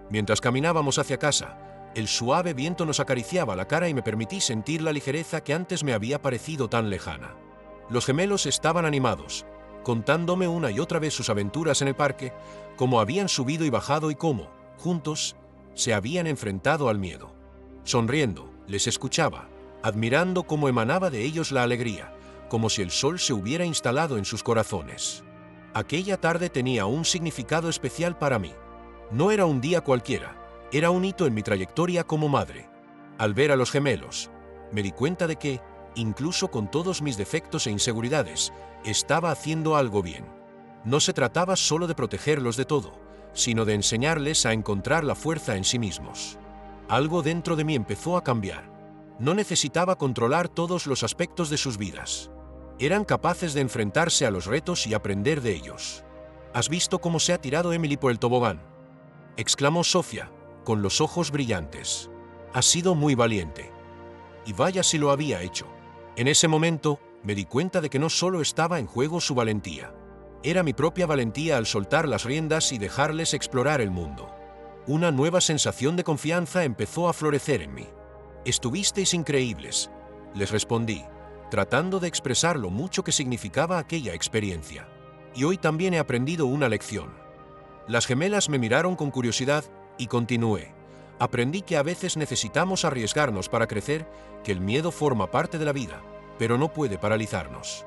Mientras caminábamos hacia casa, el suave viento nos acariciaba la cara y me permití sentir la ligereza que antes me había parecido tan lejana. Los gemelos estaban animados, contándome una y otra vez sus aventuras en el parque, cómo habían subido y bajado y cómo, juntos, se habían enfrentado al miedo. Sonriendo, les escuchaba, admirando cómo emanaba de ellos la alegría, como si el sol se hubiera instalado en sus corazones. Aquella tarde tenía un significado especial para mí. No era un día cualquiera, era un hito en mi trayectoria como madre. Al ver a los gemelos, me di cuenta de que, incluso con todos mis defectos e inseguridades, estaba haciendo algo bien. No se trataba solo de protegerlos de todo, sino de enseñarles a encontrar la fuerza en sí mismos. Algo dentro de mí empezó a cambiar. No necesitaba controlar todos los aspectos de sus vidas. Eran capaces de enfrentarse a los retos y aprender de ellos. ¿Has visto cómo se ha tirado Emily por el tobogán?, exclamó Sofía, con los ojos brillantes. Ha sido muy valiente. Y vaya si lo había hecho. En ese momento, me di cuenta de que no solo estaba en juego su valentía. Era mi propia valentía al soltar las riendas y dejarles explorar el mundo. Una nueva sensación de confianza empezó a florecer en mí. Estuvisteis increíbles, les respondí, tratando de expresar lo mucho que significaba aquella experiencia. Y hoy también he aprendido una lección. Las gemelas me miraron con curiosidad y continué. Aprendí que a veces necesitamos arriesgarnos para crecer, que el miedo forma parte de la vida, pero no puede paralizarnos.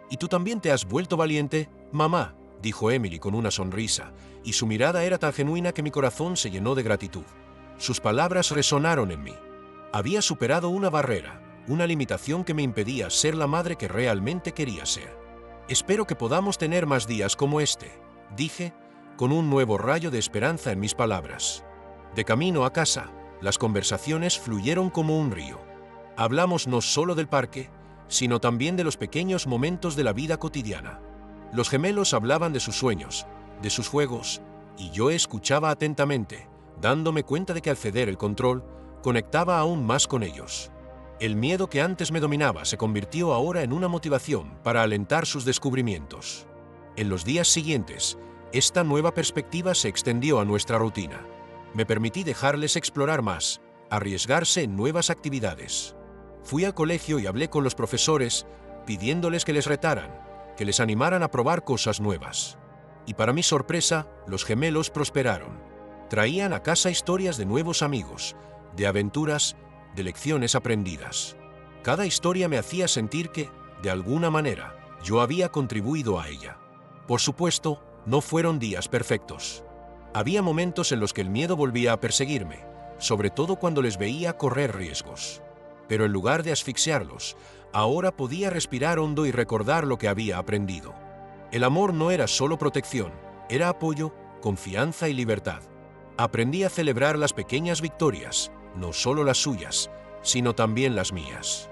¿Y tú también te has vuelto valiente, mamá?, dijo Emily con una sonrisa, y su mirada era tan genuina que mi corazón se llenó de gratitud. Sus palabras resonaron en mí. Había superado una barrera, una limitación que me impedía ser la madre que realmente quería ser. Espero que podamos tener más días como este, dije, con un nuevo rayo de esperanza en mis palabras. De camino a casa, las conversaciones fluyeron como un río. Hablamos no solo del parque, sino también de los pequeños momentos de la vida cotidiana. Los gemelos hablaban de sus sueños, de sus juegos, y yo escuchaba atentamente, dándome cuenta de que al ceder el control, conectaba aún más con ellos. El miedo que antes me dominaba se convirtió ahora en una motivación para alentar sus descubrimientos. En los días siguientes, esta nueva perspectiva se extendió a nuestra rutina. Me permití dejarles explorar más, arriesgarse en nuevas actividades. Fui al colegio y hablé con los profesores, pidiéndoles que les retaran, que les animaran a probar cosas nuevas. Y para mi sorpresa, los gemelos prosperaron. Traían a casa historias de nuevos amigos, de aventuras, de lecciones aprendidas. Cada historia me hacía sentir que, de alguna manera, yo había contribuido a ella. Por supuesto, no fueron días perfectos. Había momentos en los que el miedo volvía a perseguirme, sobre todo cuando les veía correr riesgos. Pero en lugar de asfixiarlos, ahora podía respirar hondo y recordar lo que había aprendido. El amor no era solo protección, era apoyo, confianza y libertad. Aprendí a celebrar las pequeñas victorias, no solo las suyas, sino también las mías.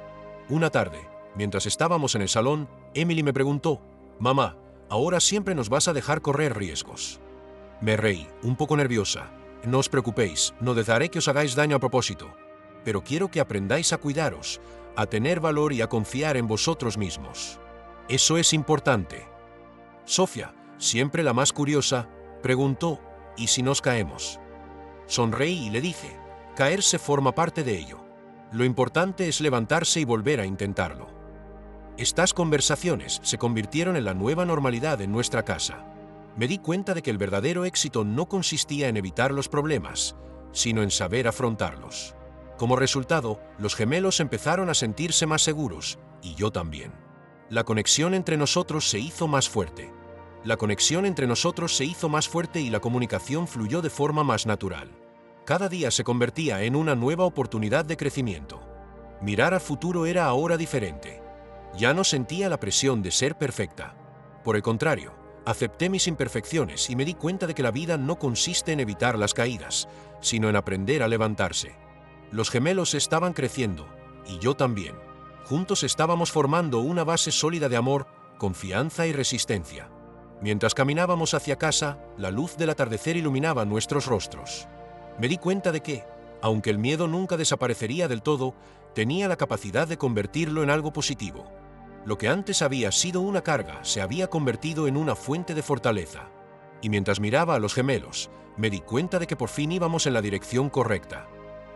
Una tarde, mientras estábamos en el salón, Emily me preguntó, «Mamá, ahora siempre nos vas a dejar correr riesgos». Me reí, un poco nerviosa. «No os preocupéis, no dejaré que os hagáis daño a propósito. Pero quiero que aprendáis a cuidaros, a tener valor y a confiar en vosotros mismos. Eso es importante». Sofía, siempre la más curiosa, preguntó, «¿Y si nos caemos?». Sonreí y le dije, «Caerse forma parte de ello. Lo importante es levantarse y volver a intentarlo». Estas conversaciones se convirtieron en la nueva normalidad en nuestra casa. Me di cuenta de que el verdadero éxito no consistía en evitar los problemas, sino en saber afrontarlos. Como resultado, los gemelos empezaron a sentirse más seguros, y yo también. La conexión entre nosotros se hizo más fuerte. La conexión entre nosotros se hizo más fuerte y la comunicación fluyó de forma más natural. Cada día se convertía en una nueva oportunidad de crecimiento. Mirar al futuro era ahora diferente. Ya no sentía la presión de ser perfecta. Por el contrario, acepté mis imperfecciones y me di cuenta de que la vida no consiste en evitar las caídas, sino en aprender a levantarse. Los gemelos estaban creciendo, y yo también. Juntos estábamos formando una base sólida de amor, confianza y resistencia. Mientras caminábamos hacia casa, la luz del atardecer iluminaba nuestros rostros. Me di cuenta de que, aunque el miedo nunca desaparecería del todo, tenía la capacidad de convertirlo en algo positivo. Lo que antes había sido una carga se había convertido en una fuente de fortaleza. Y mientras miraba a los gemelos, me di cuenta de que por fin íbamos en la dirección correcta.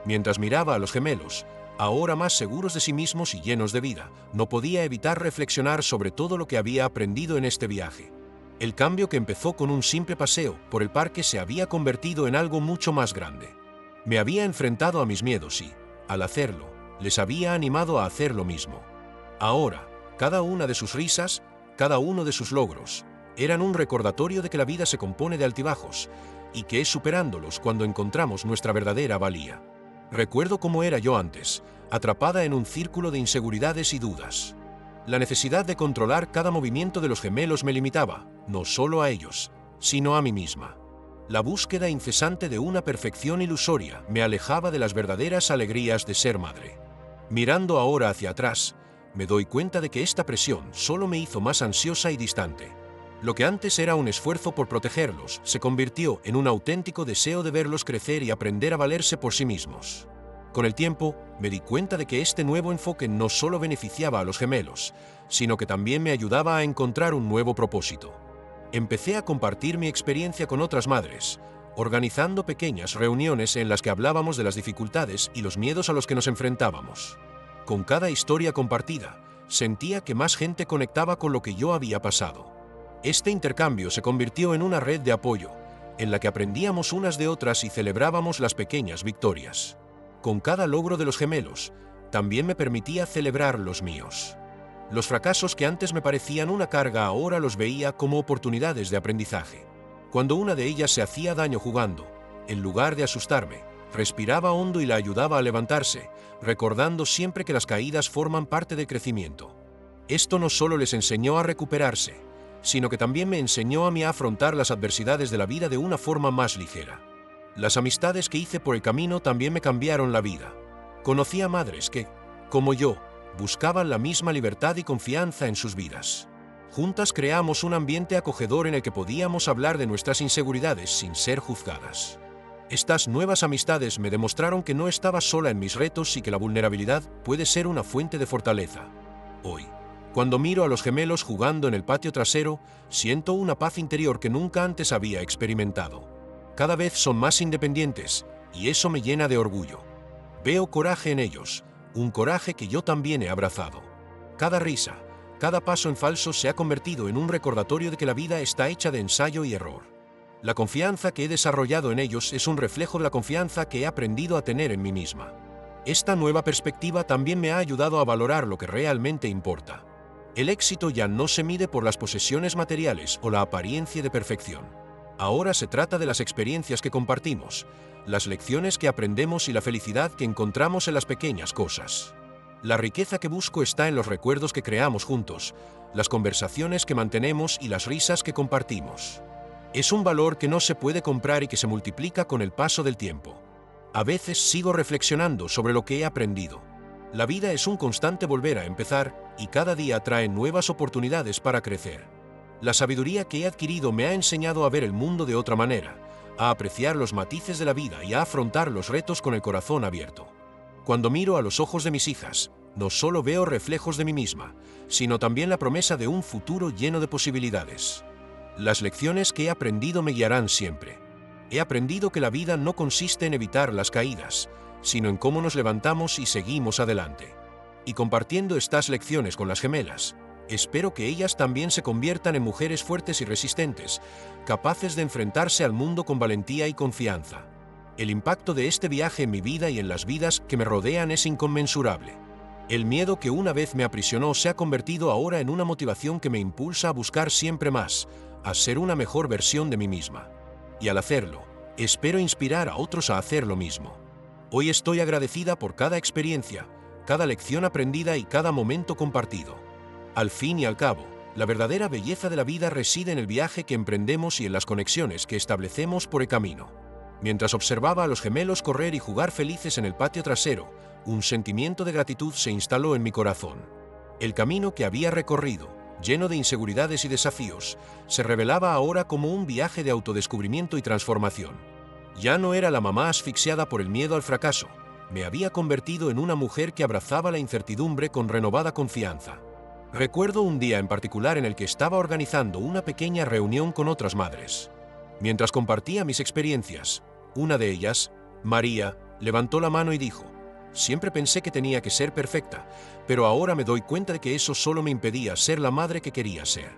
Mientras miraba a los gemelos, ahora más seguros de sí mismos y llenos de vida, no podía evitar reflexionar sobre todo lo que había aprendido en este viaje. El cambio que empezó con un simple paseo por el parque se había convertido en algo mucho más grande. Me había enfrentado a mis miedos y, al hacerlo, les había animado a hacer lo mismo. Ahora, cada una de sus risas, cada uno de sus logros, eran un recordatorio de que la vida se compone de altibajos y que es superándolos cuando encontramos nuestra verdadera valía. Recuerdo cómo era yo antes, atrapada en un círculo de inseguridades y dudas. La necesidad de controlar cada movimiento de los gemelos me limitaba, no solo a ellos, sino a mí misma. La búsqueda incesante de una perfección ilusoria me alejaba de las verdaderas alegrías de ser madre. Mirando ahora hacia atrás, me doy cuenta de que esta presión solo me hizo más ansiosa y distante. Lo que antes era un esfuerzo por protegerlos, se convirtió en un auténtico deseo de verlos crecer y aprender a valerse por sí mismos. Con el tiempo, me di cuenta de que este nuevo enfoque no solo beneficiaba a los gemelos, sino que también me ayudaba a encontrar un nuevo propósito. Empecé a compartir mi experiencia con otras madres, organizando pequeñas reuniones en las que hablábamos de las dificultades y los miedos a los que nos enfrentábamos. Con cada historia compartida, sentía que más gente conectaba con lo que yo había pasado. Este intercambio se convirtió en una red de apoyo, en la que aprendíamos unas de otras y celebrábamos las pequeñas victorias. Con cada logro de los gemelos, también me permitía celebrar los míos. Los fracasos que antes me parecían una carga ahora los veía como oportunidades de aprendizaje. Cuando una de ellas se hacía daño jugando, en lugar de asustarme, respiraba hondo y la ayudaba a levantarse, recordando siempre que las caídas forman parte del crecimiento. Esto no solo les enseñó a recuperarse, sino que también me enseñó a mí a afrontar las adversidades de la vida de una forma más ligera. Las amistades que hice por el camino también me cambiaron la vida. Conocí a madres que, como yo, buscaban la misma libertad y confianza en sus vidas. Juntas creamos un ambiente acogedor en el que podíamos hablar de nuestras inseguridades sin ser juzgadas. Estas nuevas amistades me demostraron que no estaba sola en mis retos y que la vulnerabilidad puede ser una fuente de fortaleza. Hoy, cuando miro a los gemelos jugando en el patio trasero, siento una paz interior que nunca antes había experimentado. Cada vez son más independientes, y eso me llena de orgullo. Veo coraje en ellos, un coraje que yo también he abrazado. Cada risa, cada paso en falso se ha convertido en un recordatorio de que la vida está hecha de ensayo y error. La confianza que he desarrollado en ellos es un reflejo de la confianza que he aprendido a tener en mí misma. Esta nueva perspectiva también me ha ayudado a valorar lo que realmente importa. El éxito ya no se mide por las posesiones materiales o la apariencia de perfección. Ahora se trata de las experiencias que compartimos, las lecciones que aprendemos y la felicidad que encontramos en las pequeñas cosas. La riqueza que busco está en los recuerdos que creamos juntos, las conversaciones que mantenemos y las risas que compartimos. Es un valor que no se puede comprar y que se multiplica con el paso del tiempo. A veces sigo reflexionando sobre lo que he aprendido. La vida es un constante volver a empezar y cada día trae nuevas oportunidades para crecer. La sabiduría que he adquirido me ha enseñado a ver el mundo de otra manera, a apreciar los matices de la vida y a afrontar los retos con el corazón abierto. Cuando miro a los ojos de mis hijas, no solo veo reflejos de mí misma, sino también la promesa de un futuro lleno de posibilidades. Las lecciones que he aprendido me guiarán siempre. He aprendido que la vida no consiste en evitar las caídas, sino en cómo nos levantamos y seguimos adelante. Y compartiendo estas lecciones con las gemelas, espero que ellas también se conviertan en mujeres fuertes y resistentes, capaces de enfrentarse al mundo con valentía y confianza. El impacto de este viaje en mi vida y en las vidas que me rodean es inconmensurable. El miedo que una vez me aprisionó se ha convertido ahora en una motivación que me impulsa a buscar siempre más, a ser una mejor versión de mí misma. Y al hacerlo, espero inspirar a otros a hacer lo mismo. Hoy estoy agradecida por cada experiencia, cada lección aprendida y cada momento compartido. Al fin y al cabo, la verdadera belleza de la vida reside en el viaje que emprendemos y en las conexiones que establecemos por el camino. Mientras observaba a los gemelos correr y jugar felices en el patio trasero, un sentimiento de gratitud se instaló en mi corazón. El camino que había recorrido, lleno de inseguridades y desafíos, se revelaba ahora como un viaje de autodescubrimiento y transformación. Ya no era la mamá asfixiada por el miedo al fracaso, me había convertido en una mujer que abrazaba la incertidumbre con renovada confianza. Recuerdo un día en particular en el que estaba organizando una pequeña reunión con otras madres. Mientras compartía mis experiencias, una de ellas, María, levantó la mano y dijo: «Siempre pensé que tenía que ser perfecta, pero ahora me doy cuenta de que eso solo me impedía ser la madre que quería ser».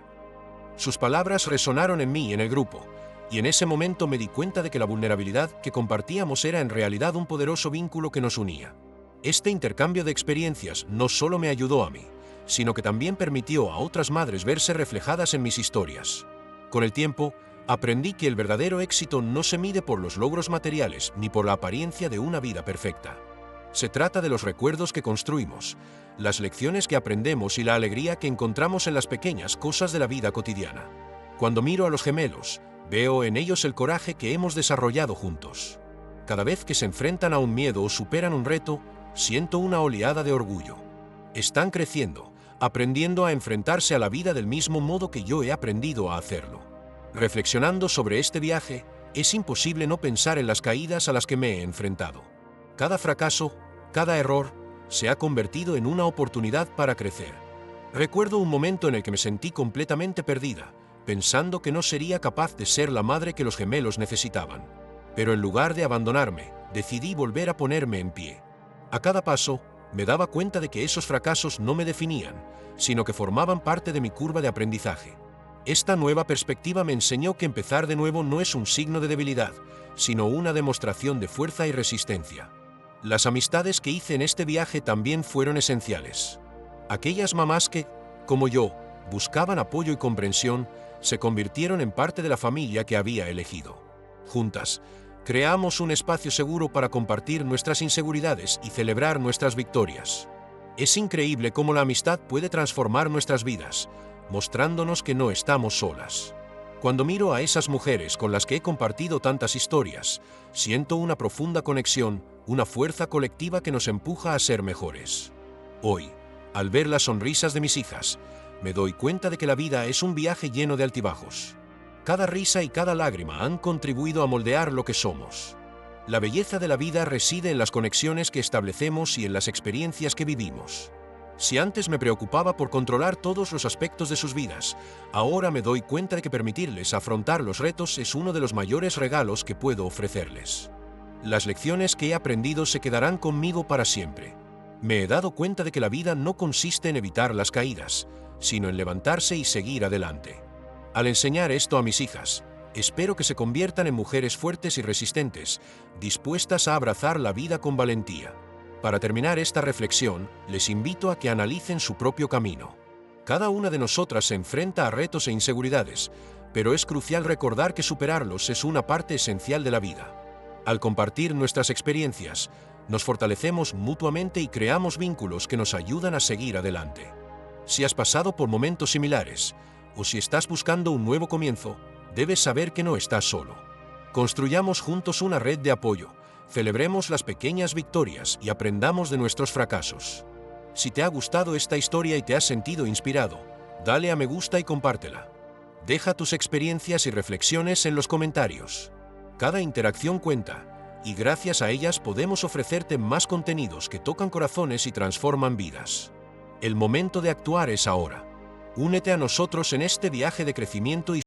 Sus palabras resonaron en mí y en el grupo, y en ese momento me di cuenta de que la vulnerabilidad que compartíamos era en realidad un poderoso vínculo que nos unía. Este intercambio de experiencias no solo me ayudó a mí, sino que también permitió a otras madres verse reflejadas en mis historias. Con el tiempo, aprendí que el verdadero éxito no se mide por los logros materiales ni por la apariencia de una vida perfecta. Se trata de los recuerdos que construimos, las lecciones que aprendemos y la alegría que encontramos en las pequeñas cosas de la vida cotidiana. Cuando miro a los gemelos, veo en ellos el coraje que hemos desarrollado juntos. Cada vez que se enfrentan a un miedo o superan un reto, siento una oleada de orgullo. Están creciendo, aprendiendo a enfrentarse a la vida del mismo modo que yo he aprendido a hacerlo. Reflexionando sobre este viaje, es imposible no pensar en las caídas a las que me he enfrentado. Cada fracaso, cada error, se ha convertido en una oportunidad para crecer. Recuerdo un momento en el que me sentí completamente perdida, pensando que no sería capaz de ser la madre que los gemelos necesitaban. Pero en lugar de abandonarme, decidí volver a ponerme en pie. A cada paso, me daba cuenta de que esos fracasos no me definían, sino que formaban parte de mi curva de aprendizaje. Esta nueva perspectiva me enseñó que empezar de nuevo no es un signo de debilidad, sino una demostración de fuerza y resistencia. Las amistades que hice en este viaje también fueron esenciales. Aquellas mamás que, como yo, buscaban apoyo y comprensión, se convirtieron en parte de la familia que había elegido. Juntas, creamos un espacio seguro para compartir nuestras inseguridades y celebrar nuestras victorias. Es increíble cómo la amistad puede transformar nuestras vidas, mostrándonos que no estamos solas. Cuando miro a esas mujeres con las que he compartido tantas historias, siento una profunda conexión, una fuerza colectiva que nos empuja a ser mejores. Hoy, al ver las sonrisas de mis hijas, me doy cuenta de que la vida es un viaje lleno de altibajos. Cada risa y cada lágrima han contribuido a moldear lo que somos. La belleza de la vida reside en las conexiones que establecemos y en las experiencias que vivimos. Si antes me preocupaba por controlar todos los aspectos de sus vidas, ahora me doy cuenta de que permitirles afrontar los retos es uno de los mayores regalos que puedo ofrecerles. Las lecciones que he aprendido se quedarán conmigo para siempre. Me he dado cuenta de que la vida no consiste en evitar las caídas, sino en levantarse y seguir adelante. Al enseñar esto a mis hijas, espero que se conviertan en mujeres fuertes y resistentes, dispuestas a abrazar la vida con valentía. Para terminar esta reflexión, les invito a que analicen su propio camino. Cada una de nosotras se enfrenta a retos e inseguridades, pero es crucial recordar que superarlos es una parte esencial de la vida. Al compartir nuestras experiencias, nos fortalecemos mutuamente y creamos vínculos que nos ayudan a seguir adelante. Si has pasado por momentos similares, o si estás buscando un nuevo comienzo, debes saber que no estás solo. Construyamos juntos una red de apoyo, celebremos las pequeñas victorias y aprendamos de nuestros fracasos. Si te ha gustado esta historia y te has sentido inspirado, dale a me gusta y compártela. Deja tus experiencias y reflexiones en los comentarios. Cada interacción cuenta, y gracias a ellas podemos ofrecerte más contenidos que tocan corazones y transforman vidas. El momento de actuar es ahora. Únete a nosotros en este viaje de crecimiento y